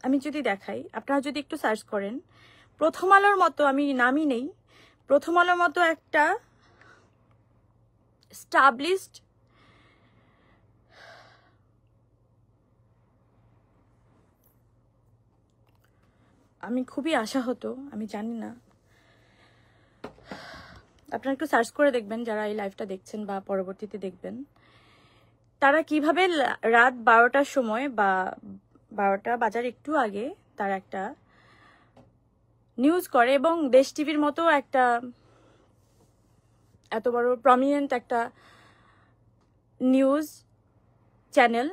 আমি যদি দেখাই, আপনারা যদি একটু সার্চ করেন, প্রথম আলোর মতো, আমি নামই নেই, প্রথম আলোর মতো একটা স্টাবলিশড আমি খুবই আশাহত, আমি জানি না, আপনারা একটু সার্চ করে দেখবেন যারা এই লাইভটা দেখছেন বা পরবর্তীতে দেখবেন, তারা কিভাবে রাত 12টার সময় বা 12টা বাজার একটু আগে তারা একটা নিউজ করে, এবং দেশ টিভির মতো একটা এত বড় প্রমিনেন্ট একটা নিউজ চ্যানেল,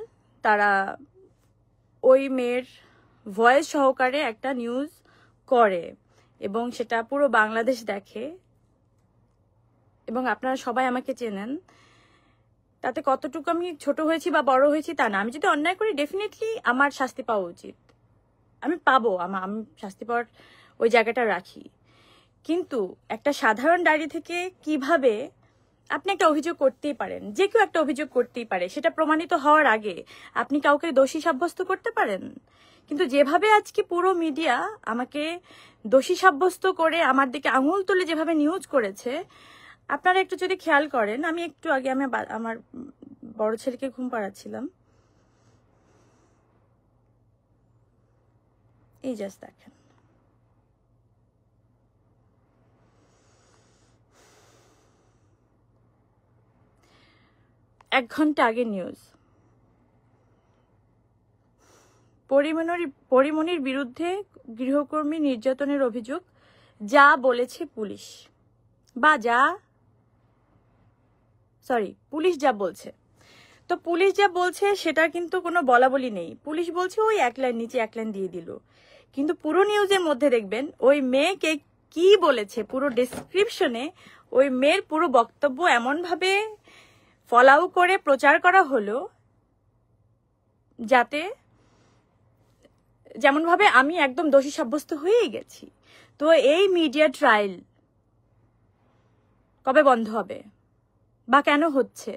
তারা ওই মেয়ের ভয়েস সহকারে একটা নিউজ করে এবং সেটা পুরো বাংলাদেশ দেখে। এবং আপনারা সবাই আমাকে চেনেন, তাতে কতটুকু আমি ছোট হয়েছি বা বড় হয়েছি তা না। আমি যদি অন্যায় করি ডেফিনেটলি আমার শাস্তি পাওয়া উচিত, আমি পাবো, আমি শাস্তি পাওয়ার ওই জায়গাটা রাখি। কিন্তু একটা সাধারণ ডায়েরি থেকে কিভাবে আপনি একটা অভিযোগ করতেই পারেন, যে কেউ একটা অভিযোগ করতেই পারে, সেটা প্রমাণিত হওয়ার আগে আপনি কাউকে দোষী সাব্যস্ত করতে পারেন। কিন্তু যেভাবে আজকে পুরো মিডিয়া আমাকে দোষী সাব্যস্ত করে আমার দিকে আঙুল তুলে যেভাবে নিউজ করেছে, আপনারা একটু যদি খেয়াল করেন, আমি একটু আগে আমার বড় ছেলেকে ঘুম পাড়াচ্ছিলাম, এই জাস্ট দেখেন, এক ঘন্টা আগে নিউজ, পরিমণির বিরুদ্ধে গৃহকর্মী নির্যাতনের অভিযোগ, যা বলেছে পুলিশ, বা পুলিশ যা বলছে। তো পুলিশ যা বলছে সেটার কিন্তু কোনো বলাবলি নেই, পুলিশ বলছে ওই এক লাইন নিচে এক লাইন দিয়ে দিল। কিন্তু পুরো নিউজের মধ্যে দেখবেন ওই মেয়েকে কি বলেছে, পুরো ডেসক্রিপশনে ওই মেয়ের পুরো বক্তব্য এমনভাবে ফলাও করে প্রচার করা হলো যাতে যেমনভাবে আমি একদম দোষী সাব্যস্ত হয়েই গেছি। তো এই মিডিয়া ট্রায়াল কবে বন্ধ হবে বা কেন হচ্ছে?